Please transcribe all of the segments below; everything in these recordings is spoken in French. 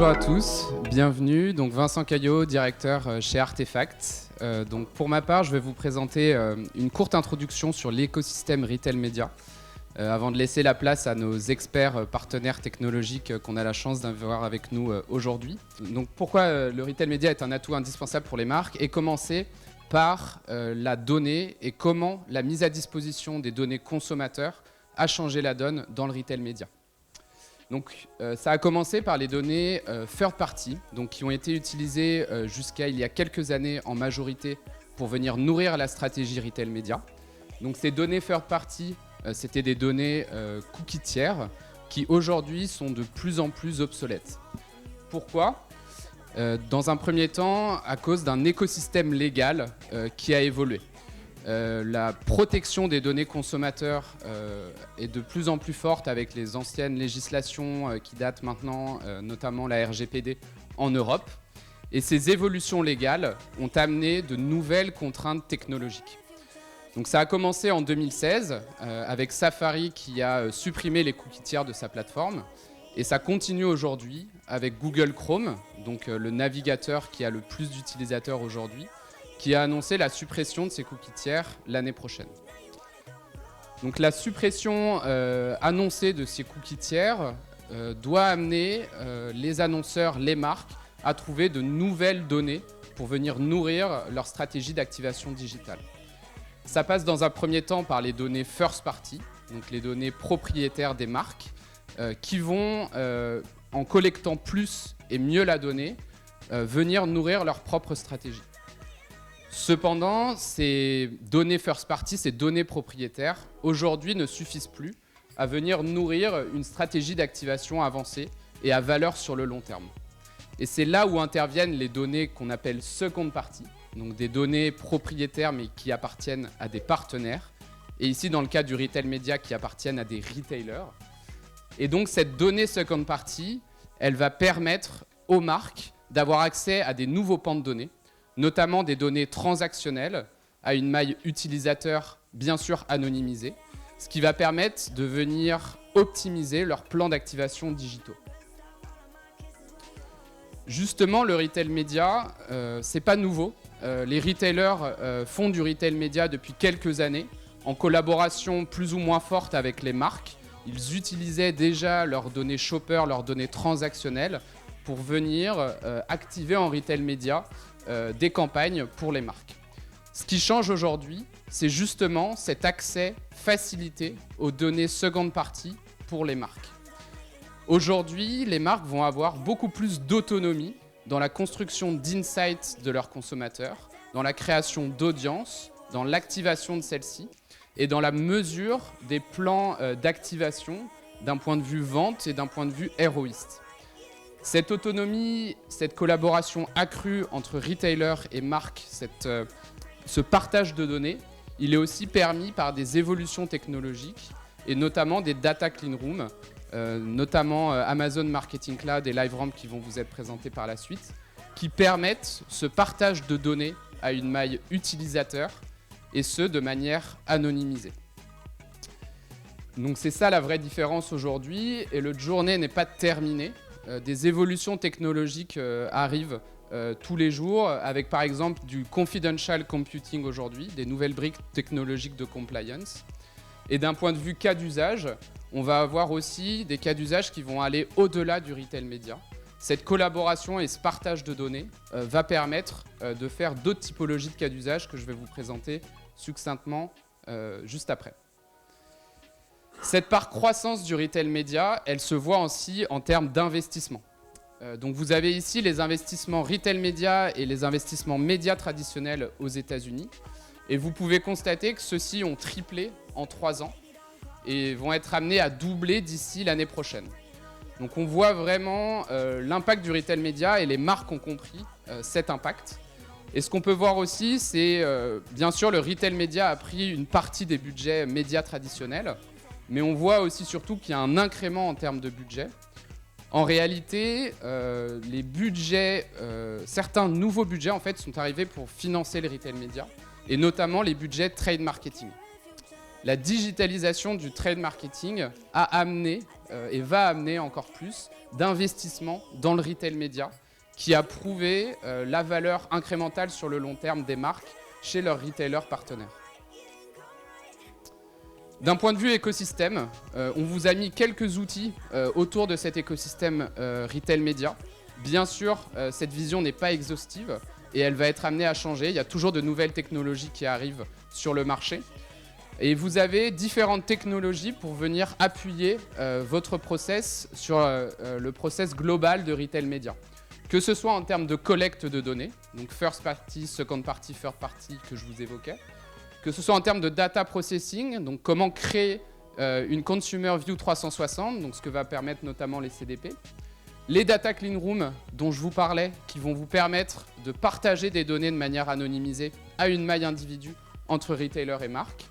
Bonjour à tous, bienvenue. Donc Vincent Caillot, directeur chez Artefact. Donc pour ma part, je vais vous présenter une courte introduction sur l'écosystème Retail Media avant de laisser la place à nos experts partenaires technologiques qu'on a la chance d'avoir avec nous aujourd'hui. Donc pourquoi le Retail Media est un atout indispensable pour les marques, et commencer par la donnée et comment la mise à disposition des données consommateurs a changé la donne dans le Retail Media. Donc, ça a commencé par les données third party, donc qui ont été utilisées jusqu'à il y a quelques années en majorité pour venir nourrir la stratégie Retail Media. Donc ces données third party, c'était des données cookies tiers qui aujourd'hui sont de plus en plus obsolètes. Pourquoi ? Dans un premier temps, à cause d'un écosystème légal qui a évolué. La protection des données consommateurs est de plus en plus forte avec les anciennes législations qui datent maintenant, notamment la RGPD en Europe. Et ces évolutions légales ont amené de nouvelles contraintes technologiques. Donc ça a commencé en 2016 avec Safari qui a supprimé les cookies tiers de sa plateforme. Et ça continue aujourd'hui avec Google Chrome, donc le navigateur qui a le plus d'utilisateurs aujourd'hui, qui a annoncé la suppression de ces cookies tiers l'année prochaine. Donc la suppression annoncée de ces cookies tiers doit amener les annonceurs, les marques, à trouver de nouvelles données pour venir nourrir leur stratégie d'activation digitale. Ça passe dans un premier temps par les données first party, donc les données propriétaires des marques, qui vont, en collectant plus et mieux la donnée, venir nourrir leur propre stratégie. Cependant, ces données first party, ces données propriétaires, aujourd'hui ne suffisent plus à venir nourrir une stratégie d'activation avancée et à valeur sur le long terme. Et c'est là où interviennent les données qu'on appelle second party, donc des données propriétaires mais qui appartiennent à des partenaires, et ici dans le cas du Retail Media qui appartiennent à des retailers. Et donc cette donnée second party, elle va permettre aux marques d'avoir accès à des nouveaux pans de données, notamment des données transactionnelles à une maille utilisateur bien sûr anonymisée, ce qui va permettre de venir optimiser leurs plans d'activation digitaux. Justement, le Retail Media, c'est pas nouveau. Les retailers font du Retail Media depuis quelques années, en collaboration plus ou moins forte avec les marques. Ils utilisaient déjà leurs données shopper, leurs données transactionnelles, pour venir activer en Retail Media des campagnes pour les marques. Ce qui change aujourd'hui, c'est justement cet accès facilité aux données second party pour les marques. Aujourd'hui, les marques vont avoir beaucoup plus d'autonomie dans la construction d'insights de leurs consommateurs, dans la création d'audience, dans l'activation de celles-ci et dans la mesure des plans d'activation d'un point de vue vente et d'un point de vue héroïste. Cette autonomie, cette collaboration accrue entre retailers et marques, ce partage de données, il est aussi permis par des évolutions technologiques et notamment des data clean rooms, notamment Amazon Marketing Cloud et LiveRamp qui vont vous être présentés par la suite, qui permettent ce partage de données à une maille utilisateur et ce de manière anonymisée. Donc c'est ça la vraie différence aujourd'hui et le journée n'est pas terminé. Des évolutions technologiques arrivent tous les jours avec par exemple du confidential computing aujourd'hui, des nouvelles briques technologiques de compliance. Et d'un point de vue cas d'usage, on va avoir aussi des cas d'usage qui vont aller au-delà du Retail Media. Cette collaboration et ce partage de données va permettre de faire d'autres typologies de cas d'usage que je vais vous présenter succinctement juste après. Cette part croissance du Retail Media, elle se voit aussi en termes d'investissement. Donc vous avez ici les investissements Retail Media et les investissements médias traditionnels aux États-Unis. Et vous pouvez constater que ceux-ci ont triplé en 3 ans et vont être amenés à doubler d'ici l'année prochaine. Donc on voit vraiment l'impact du Retail Media et les marques ont compris cet impact. Et ce qu'on peut voir aussi, c'est bien sûr le Retail Media a pris une partie des budgets médias traditionnels, mais on voit aussi surtout qu'il y a un incrément en termes de budget. En réalité, les budgets, certains nouveaux budgets en fait, sont arrivés pour financer les Retail Media, et notamment les budgets trade marketing. La digitalisation du trade marketing a amené et va amener encore plus d'investissement dans le retail média qui a prouvé la valeur incrémentale sur le long terme des marques chez leurs retailers partenaires. D'un point de vue écosystème, on vous a mis quelques outils autour de cet écosystème retail média. Bien sûr, cette vision n'est pas exhaustive et elle va être amenée à changer. Il y a toujours de nouvelles technologies qui arrivent sur le marché. Et vous avez différentes technologies pour venir appuyer votre process sur le process global de retail média. Que ce soit en termes de collecte de données, donc first party, second party, third party que je vous évoquais, que ce soit en termes de data processing, donc comment créer une Consumer View 360, donc ce que va permettre notamment les CDP, les data clean room dont je vous parlais, qui vont vous permettre de partager des données de manière anonymisée à une maille individu entre retailers et marques,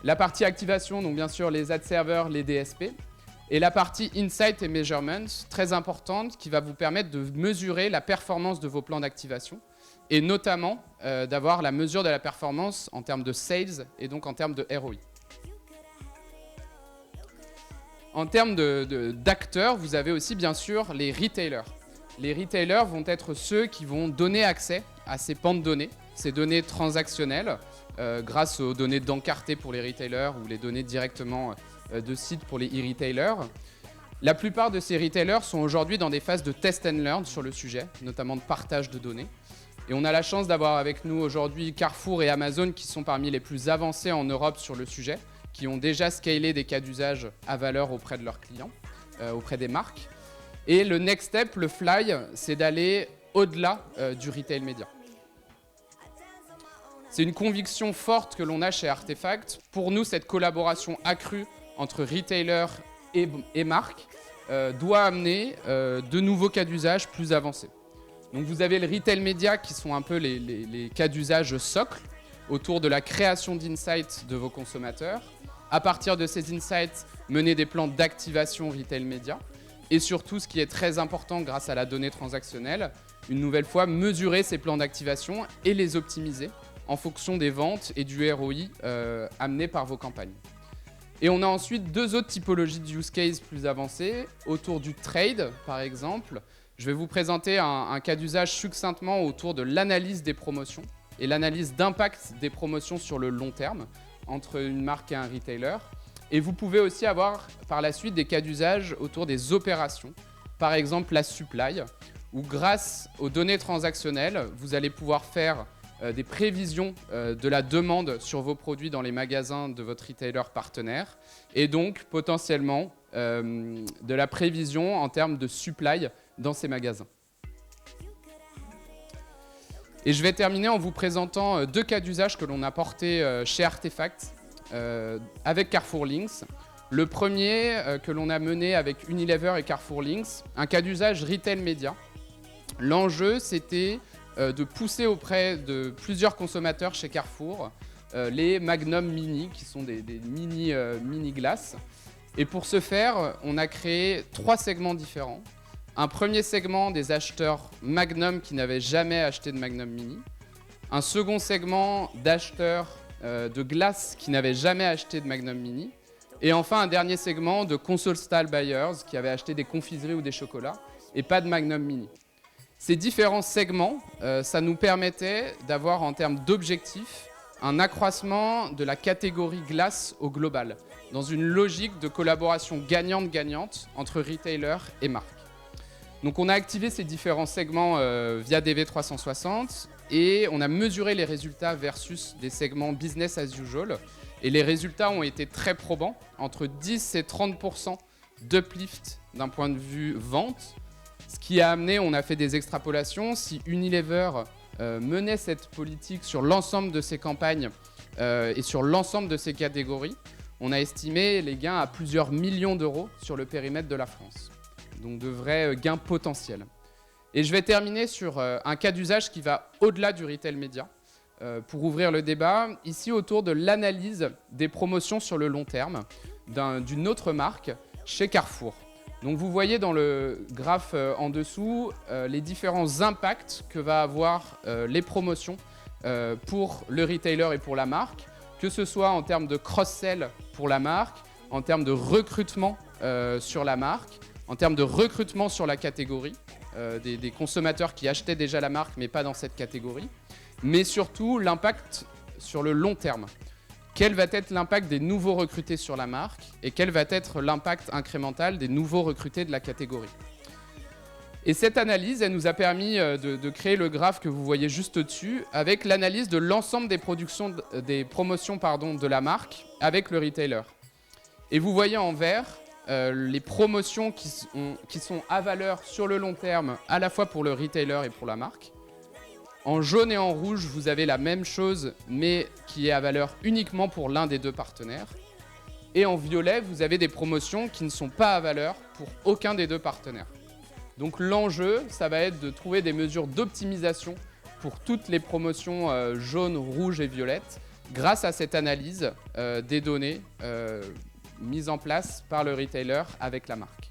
la partie activation, donc bien sûr les ad servers, les DSP, et la partie insight et measurement, très importante, qui va vous permettre de mesurer la performance de vos plans d'activation, et notamment d'avoir la mesure de la performance en termes de sales et donc en termes de ROI. En termes d'acteurs, vous avez aussi bien sûr les retailers. Les retailers vont être ceux qui vont donner accès à ces pans de données, ces données transactionnelles, grâce aux données d'encarté pour les retailers ou les données directement de sites pour les e-retailers. La plupart de ces retailers sont aujourd'hui dans des phases de test and learn sur le sujet, notamment de partage de données. Et on a la chance d'avoir avec nous aujourd'hui Carrefour et Amazon qui sont parmi les plus avancés en Europe sur le sujet, qui ont déjà scalé des cas d'usage à valeur auprès de leurs clients, auprès des marques. Et le next step, le fly, c'est d'aller au-delà du retail média. C'est une conviction forte que l'on a chez Artefact. Pour nous, cette collaboration accrue entre retailers et marques doit amener de nouveaux cas d'usage plus avancés. Donc vous avez le retail média qui sont un peu les cas d'usage socles autour de la création d'insights de vos consommateurs. À partir de ces insights, mener des plans d'activation retail média. Et surtout, ce qui est très important grâce à la donnée transactionnelle, une nouvelle fois, mesurer ces plans d'activation et les optimiser en fonction des ventes et du ROI amenés par vos campagnes. Et on a ensuite deux autres typologies de use case plus avancées, autour du trade par exemple. Je vais vous présenter un cas d'usage succinctement autour de l'analyse des promotions et l'analyse d'impact des promotions sur le long terme entre une marque et un retailer. Et vous pouvez aussi avoir par la suite des cas d'usage autour des opérations, par exemple la supply, où grâce aux données transactionnelles, vous allez pouvoir faire des prévisions de la demande sur vos produits dans les magasins de votre retailer partenaire et donc potentiellement de la prévision en termes de supply dans ces magasins. Et je vais terminer en vous présentant deux cas d'usage que l'on a portés chez Artefact avec Carrefour Links. Le premier que l'on a mené avec Unilever et Carrefour Links, un cas d'usage retail média. L'enjeu, c'était de pousser auprès de plusieurs consommateurs chez Carrefour les Magnum Mini, qui sont des mini glaces. Et pour ce faire, on a créé 3 segments différents. Un premier segment des acheteurs Magnum qui n'avaient jamais acheté de Magnum Mini. Un second segment d'acheteurs de glaces qui n'avaient jamais acheté de Magnum Mini. Et enfin, un dernier segment de console style buyers qui avaient acheté des confiseries ou des chocolats et pas de Magnum Mini. Ces différents segments, ça nous permettait d'avoir en termes d'objectifs un accroissement de la catégorie glace au global, dans une logique de collaboration gagnante-gagnante entre retailers et marques. Donc on a activé ces différents segments via DV360 et on a mesuré les résultats versus des segments business as usual. Et les résultats ont été très probants, entre 10 et 30% d'uplift d'un point de vue vente. Ce qui a amené, on a fait des extrapolations, si Unilever menait cette politique sur l'ensemble de ses campagnes et sur l'ensemble de ses catégories, on a estimé les gains à plusieurs millions d'euros sur le périmètre de la France. Donc de vrais gains potentiels. Et je vais terminer sur un cas d'usage qui va au-delà du retail média pour ouvrir le débat, ici autour de l'analyse des promotions sur le long terme d'une autre marque chez Carrefour. Donc vous voyez dans le graphe en dessous les différents impacts que va avoir les promotions pour le retailer et pour la marque, que ce soit en termes de cross-sell pour la marque, en termes de recrutement sur la marque, en termes de recrutement sur la catégorie, des consommateurs qui achetaient déjà la marque mais pas dans cette catégorie, mais surtout l'impact sur le long terme. Quel va être l'impact des nouveaux recrutés sur la marque et quel va être l'impact incrémental des nouveaux recrutés de la catégorie. Et cette analyse, elle nous a permis de créer le graphe que vous voyez juste au-dessus avec l'analyse de l'ensemble des promotions de la marque avec le retailer. Et vous voyez en vert les promotions qui sont à valeur sur le long terme, à la fois pour le retailer et pour la marque. En jaune et en rouge, vous avez la même chose, mais qui est à valeur uniquement pour l'un des deux partenaires. Et en violet, vous avez des promotions qui ne sont pas à valeur pour aucun des deux partenaires. Donc l'enjeu, ça va être de trouver des mesures d'optimisation pour toutes les promotions jaunes, rouges et violettes, grâce à cette analyse des données mises en place par le retailer avec la marque.